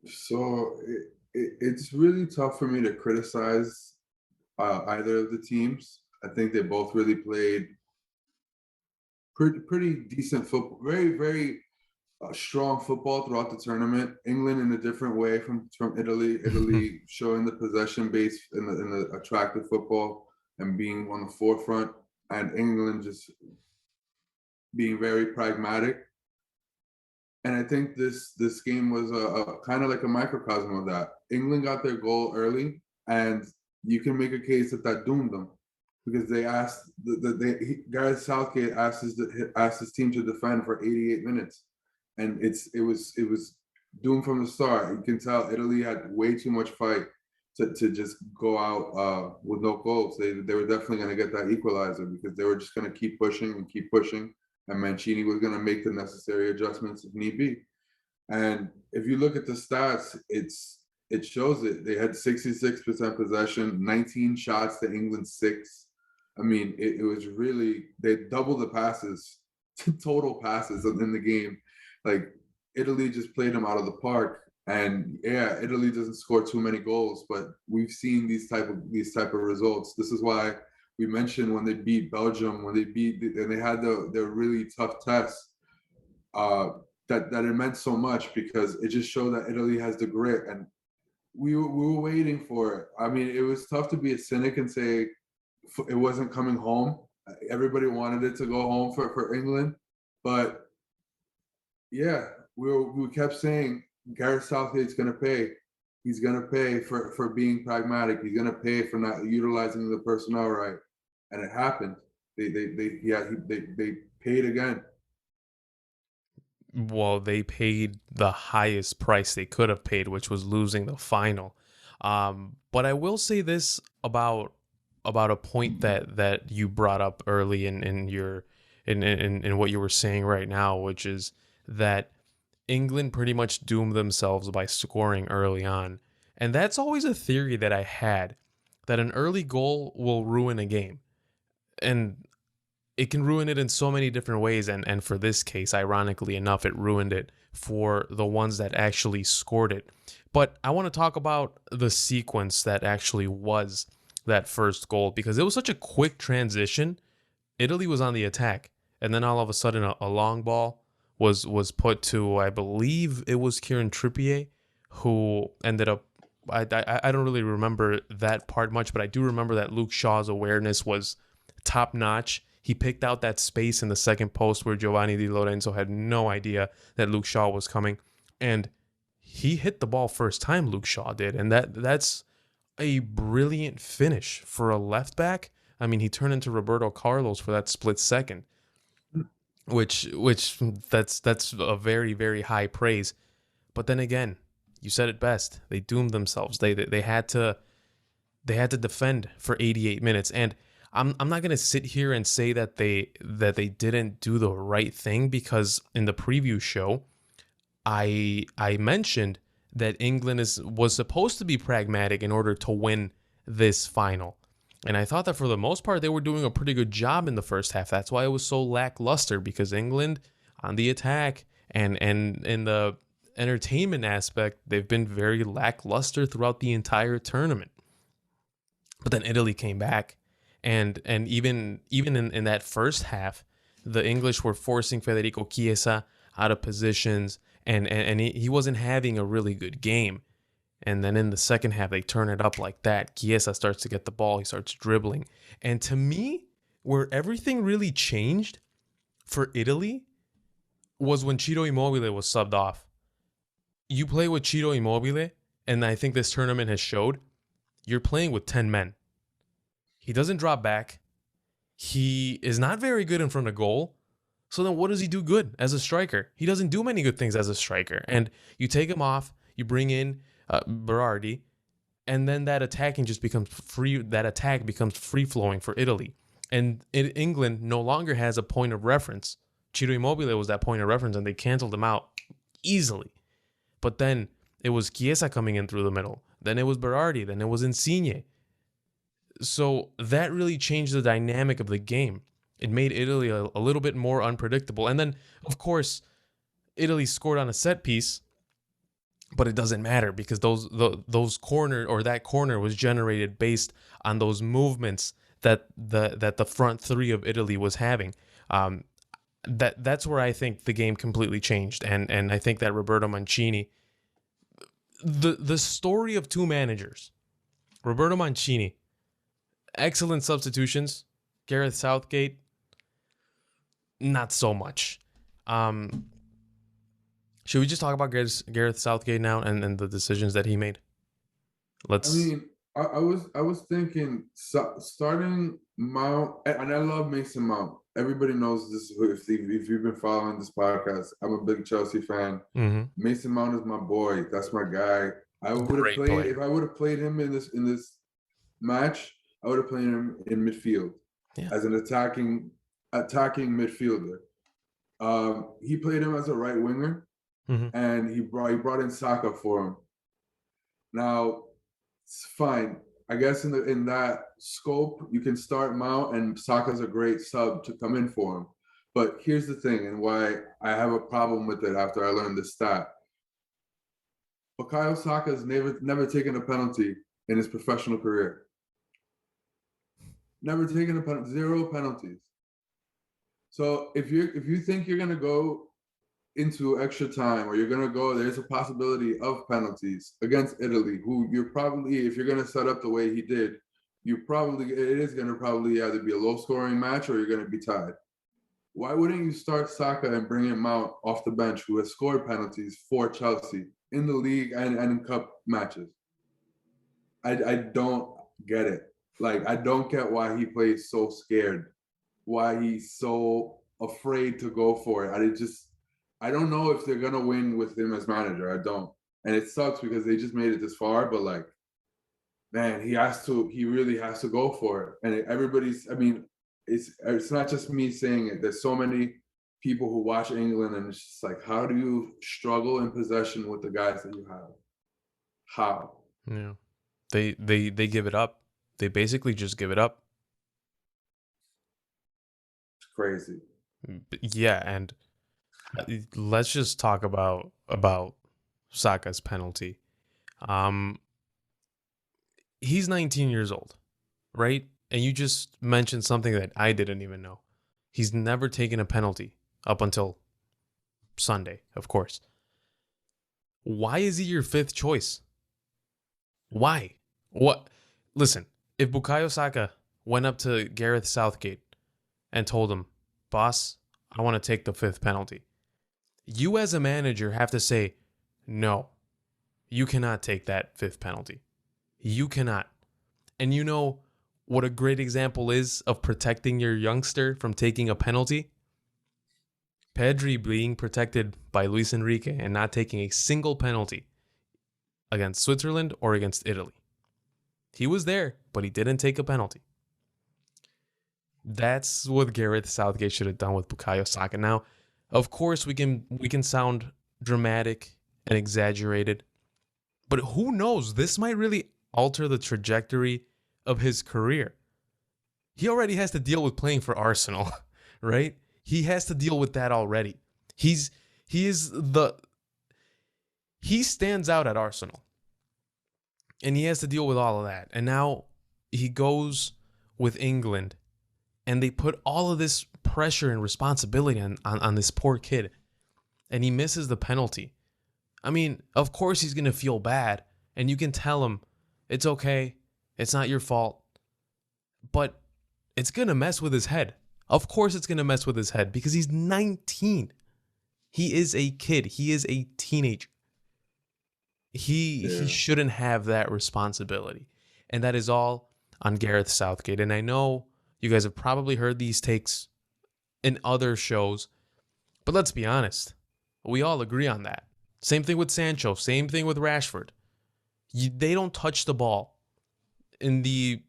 So it's really tough for me to criticize either of the teams. I think they both really played pretty decent football, very strong football throughout the tournament. England in a different way from Italy. Italy showing the possession base in the attractive football and being on the forefront, and England just being very pragmatic. And I think this game was a kind of like a microcosm of that. England got their goal early, and you can make a case that that doomed them because they asked Gareth Southgate asked his team to defend for 88 minutes, and it was doomed from the start. You can tell Italy had way too much fight to just go out with no goals. They were definitely going to get that equalizer because they were just going to keep pushing and keep pushing, and Mancini was going to make the necessary adjustments if need be. And if you look at the stats, it shows it. They had 66% possession, 19 shots to England's 6. I mean, it was really they doubled the passes, total passes in the game. Like Italy just played them out of the park. And yeah, Italy doesn't score too many goals, but we've seen these type of results. This is why we mentioned when they beat Belgium, when they beat and they had their really tough tests. Uh, that it meant so much because it just showed that Italy has the grit, and we were waiting for it. I mean, it was tough to be a cynic and say it wasn't coming home. Everybody wanted it to go home for England, but yeah, we kept saying Gareth Southgate's going to pay. He's going to pay for being pragmatic. He's going to pay for not utilizing the personnel right, and it happened. They paid again. Well, they paid the highest price they could have paid, which was losing the final. But I will say this about a point that you brought up early in your in what you were saying right now, which is that England pretty much doomed themselves by scoring early on. And that's always a theory that I had, that an early goal will ruin a game. And it can ruin it in so many different ways. And for this case, ironically enough, it ruined it for the ones that actually scored it. But I want to talk about the sequence that actually was that first goal, because it was such a quick transition. Italy was on the attack, and then all of a sudden a long ball was put to, I believe it was Kieran Trippier, who ended up. I don't really remember that part much, but I do remember that Luke Shaw's awareness was top notch. He picked out that space in the second post where Giovanni Di Lorenzo had no idea that Luke Shaw was coming, and he hit the ball first time. Luke Shaw did, and that's a brilliant finish for a left back. I mean, he turned into Roberto Carlos for that split second, which that's a very high praise. But then again, you said it best. They doomed themselves. They had to defend for 88 minutes, and I'm not gonna sit here and say that they didn't do the right thing, because in the preview show I mentioned that England was supposed to be pragmatic in order to win this final. And I thought that for the most part they were doing a pretty good job in the first half. That's why it was so lackluster, because England on the attack and in the entertainment aspect, they've been very lackluster throughout the entire tournament. But then Italy came back, and even in that first half, the English were forcing Federico Chiesa out of positions, and he wasn't having a really good game. And then in the second half, they turn it up like that. Chiesa starts to get the ball, he starts dribbling. And to me, where everything really changed for Italy was when Ciro Immobile was subbed off. You play with Ciro Immobile, and I think this tournament has showed, you're playing with 10 men. He doesn't drop back. He is not very good in front of goal. So then what does he do good as a striker? He doesn't do many good things as a striker. And you take him off, you bring in Berardi, and then that attacking just becomes free. That attack becomes free flowing for Italy. And England no longer has a point of reference. Ciro Immobile was that point of reference, and they canceled him out easily. But then it was Chiesa coming in through the middle. Then it was Berardi. Then it was Insigne. So that really changed the dynamic of the game. It made Italy a little bit more unpredictable. And then, of course, Italy scored on a set piece. but it doesn't matter because those corner or that corner was generated based on those movements that the front three of Italy was having. Um, that's where I think the game completely changed, and I think that Roberto Mancini, the story of two managers, Roberto Mancini, excellent substitutions, Gareth Southgate, not so much. Um, should we just talk about Gareth Southgate now and the decisions that he made? I Let's. mean, I was thinking starting Mount, and I love Mason Mount. Everybody knows this. If you've been following this podcast, I'm a big Chelsea fan. Mhm. Mason Mount is my boy. That's my guy. I would have Great played if player. I would have played him in this match. I would have played him in midfield Yeah. as an attacking midfielder. He played him as a right winger, Hmm. and he brought in Saka for him. Now, it's fine. I guess in that scope, you can start Mount, and Saka's a great sub to come in for him. But here's the thing, and why I have a problem with it after I learned this stat. Bukayo Saka's never taken a penalty in his professional career. Never taken a penalty, 0 penalties. So if you think you're gonna go into extra time or you're going to go, there's a possibility of penalties against Italy, who you're probably, if you're going to set up the way he did, it is going to probably either be a low scoring match or you're going to be tied. Why wouldn't you start Saka and bring him out off the bench, who has scored penalties for Chelsea in the league and in cup matches? I don't get it. Like, I don't get why he plays so scared, why he's so afraid to go for it. I don't know if they're gonna win with him as manager. I don't, and it sucks because they just made it this far. But like, man, he really has to go for it. And everybody's, I mean, it's not just me saying it. There's so many people who watch England, and it's just like, how do you struggle in possession with the guys that you have? How? Yeah. They give it up. They basically just give it up. It's crazy. Yeah, and let's just talk about Saka's penalty. Um, he's 19 years old, right? And you just mentioned something that I didn't even know. He's never taken a penalty up until Sunday, of course. Why is he your fifth choice? Why? What? Listen, if Bukayo Saka went up to Gareth Southgate and told him, "Boss, I want to take the fifth penalty," you as a manager have to say, "No, you cannot take that fifth penalty. You cannot." And you know what a great example is of protecting your youngster from taking a penalty? Pedri being protected by Luis Enrique and not taking a single penalty against Switzerland or against Italy. He was there, but he didn't take a penalty. That's what Gareth Southgate should have done with Bukayo Saka. Now, of course, we can sound dramatic and exaggerated, but who knows? This might really alter the trajectory of his career. He already has to deal with playing for Arsenal, right? He has to deal with that already. He is he stands out at Arsenal. And he has to deal with all of that. And now he goes with England and they put all of this pressure and responsibility on this poor kid. And he misses the penalty. I mean, of course he's going to feel bad. And you can tell him, it's okay. It's not your fault. But it's going to mess with his head. Of course it's going to mess with his head because he's 19. He is a kid. He is a teenager. He shouldn't have that responsibility. And that is all on Gareth Southgate. And I know you guys have probably heard these takes in other shows, but let's be honest. We all agree on that. Same thing with Sancho. Same thing with Rashford. They don't touch the ball in the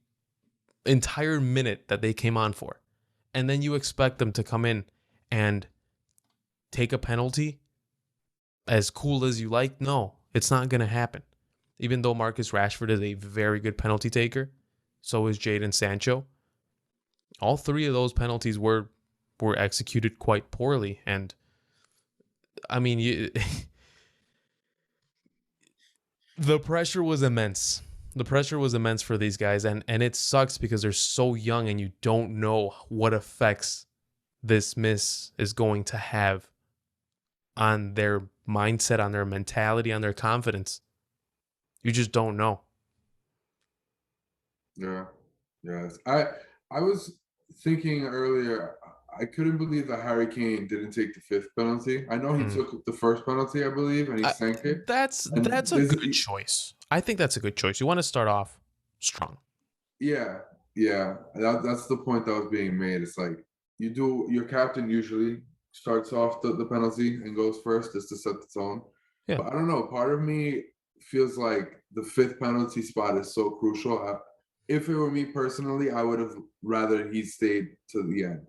entire minute that they came on for. And then you expect them to come in and take a penalty as cool as you like? No, it's not going to happen. Even though Marcus Rashford is a very good penalty taker, so is Jadon Sancho. All three of those penalties were executed quite poorly. And I mean, The pressure was immense. The pressure was immense for these guys, and it sucks because they're so young and you don't know what effects this miss is going to have on their mindset, on their mentality, on their confidence. You just don't know. Yeah. Yes. I was thinking earlier, I couldn't believe that Harry Kane didn't take the fifth penalty. I know he Mm. took the first penalty, I believe, and he sank it. And That's a there's good choice. I think that's a good choice. You want to start off strong. yeah, yeah. That's the point that was being made. It's like your captain usually starts off the penalty and goes first just to set the tone. Yeah. But I don't know. Part of me feels like the fifth penalty spot is so crucial. If it were me personally, I would have rather he stayed to the end.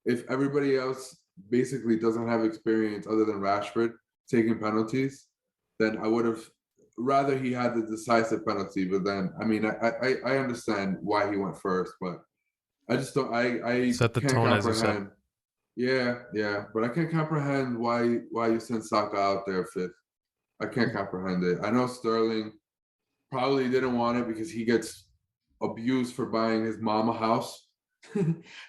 If everybody else basically doesn't have experience other than Rashford taking penalties, then I would have rather he had the decisive penalty. But then, I mean, I understand why he went first, but I just don't. I Set the can't tone, as you said. comprehend. Yeah, yeah, but I can't comprehend why you sent Saka out there fifth. I can't comprehend it. I know Sterling probably didn't want it because he gets abused for buying his mom a house.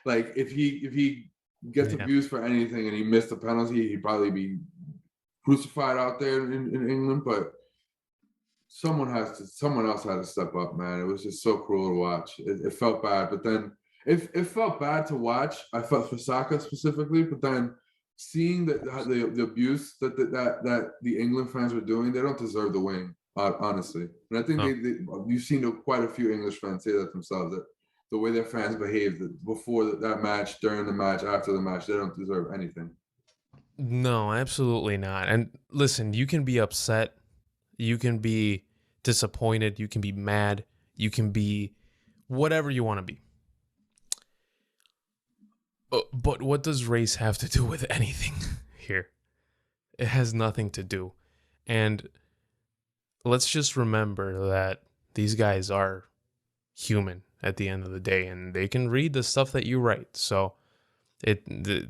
Like if he gets Yeah. abused for anything and he missed a penalty, he'd probably be crucified out there in England. But someone else had to step up, man. It was just so cruel to watch. It felt bad, but then it felt bad to watch. I felt for Saka specifically, but then seeing the abuse that the England fans were doing, they don't deserve the win, honestly. And I think No. you've seen quite a few English fans say that themselves, that the way their fans behaved before that match, during the match, after the match, they don't deserve anything. No, absolutely not. And listen, you can be upset, you can be disappointed, you can be mad, you can be whatever you want to be. But what does race have to do with anything here? It has nothing to do. And let's just remember that these guys are human at the end of the day, and they can read the stuff that you write. So they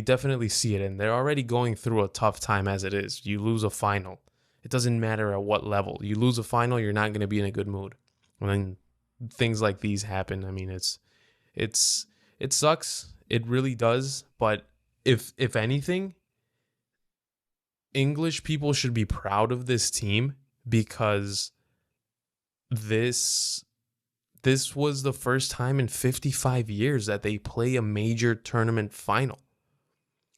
definitely see it, and they're already going through a tough time as it is. You lose a final, it doesn't matter at what level you lose a final. You're not going to be in a good mood when things like these happen. I mean, it's it sucks. It really does. But if anything, English people should be proud of this team because this this was the first time in 55 years that they play a major tournament final.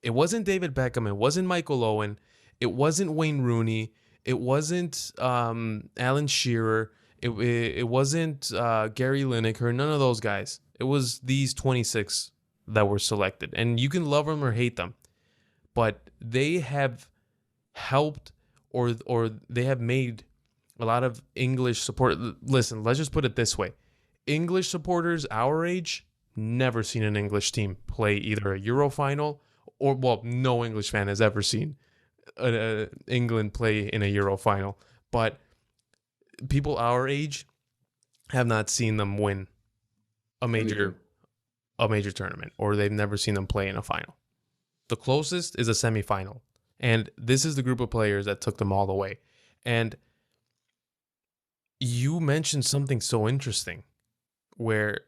It wasn't David Beckham, it wasn't Michael Owen, it wasn't Wayne Rooney, it wasn't Alan Shearer, it wasn't Gary Lineker, none of those guys. It was these 26 that were selected. And you can love them or hate them, but they have helped or they have made a lot of English support. Listen, let's just put it this way. English supporters our age never seen an English team play either a Euro final or, well, no English fan has ever seen England play in a Euro final. But people our age have not seen them win a Anything. major tournament, or they've never seen them play in a final. The closest is a semifinal. And this is the group of players that took them all the way. And you mentioned something so interesting where,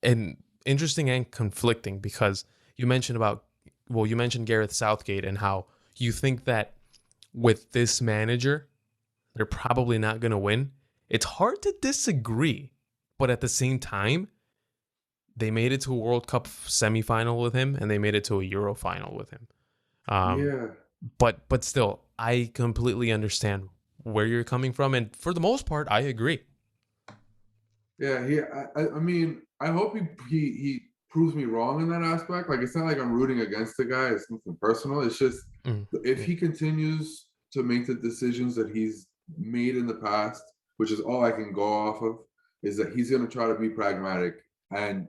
and interesting and conflicting, because you mentioned about, well, you mentioned Gareth Southgate and how you think that with this manager, they're probably not going to win. It's hard to disagree, but at the same time, they made it to a World Cup semifinal with him, and they made it to a Euro final with him. Um, Yeah. but still, I completely understand where you're coming from, and for the most part, I agree. Yeah, I mean, I hope he proves me wrong in that aspect. Like, it's not like I'm rooting against the guy. It's nothing personal. It's just Mm, if yeah, he continues to make the decisions that he's made in the past, which is all I can go off of, is that he's going to try to be pragmatic, and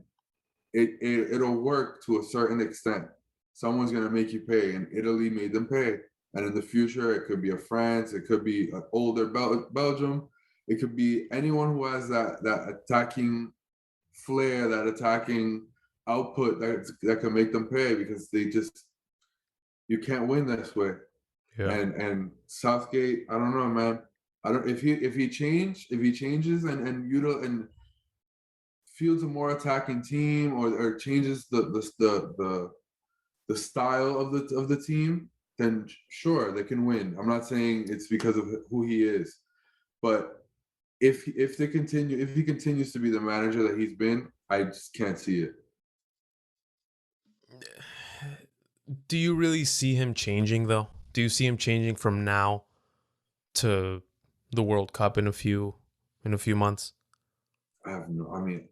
it'll work to a certain extent. Someone's going to make you pay, and Italy made them pay. And in the future, it could be a France, it could be an older Belgium, it could be anyone who has that attacking flair, that attacking output that can make them pay, because they just you can't win this way. yeah. And Southgate, I don't know, man. I don't if he changes and fields a more attacking team, or changes the style of the team, then sure they can win. I'm not saying it's because of who he is, but if he continues to be the manager that he's been, I just can't see it. Do you really see him changing though? Do you see him changing from now to the World Cup in a few months? I have no. I mean,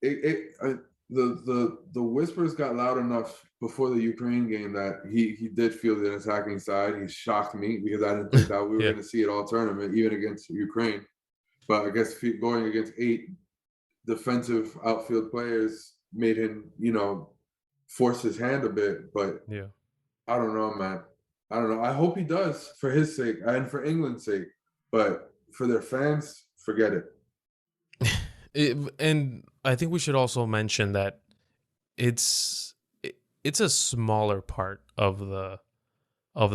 the whispers got loud enough before the Ukraine game that he did feel the attacking side. He shocked me because I didn't think that we were Yeah. going to see it all tournament, even against Ukraine. But I guess going against 8 defensive outfield players made him, force his hand a bit. But Yeah. I don't know, man. I don't know. I hope he does for his sake and for England's sake. But for their fans, forget it. And I think we should also mention that it's a smaller part of the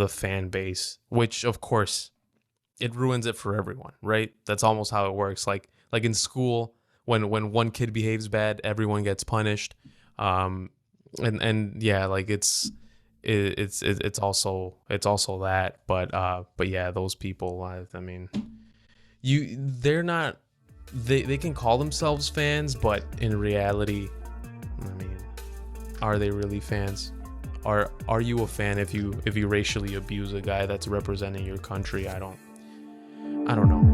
fan base, which of course it ruins it for everyone, right? That's almost how it works. Like in school, when one kid behaves bad, everyone gets punished. And yeah, like it's also that, but yeah, those people. I mean, they're not. They can call themselves fans, but in reality, I mean, are they really fans? Are you a fan if you racially abuse a guy that's representing your country? I don't know.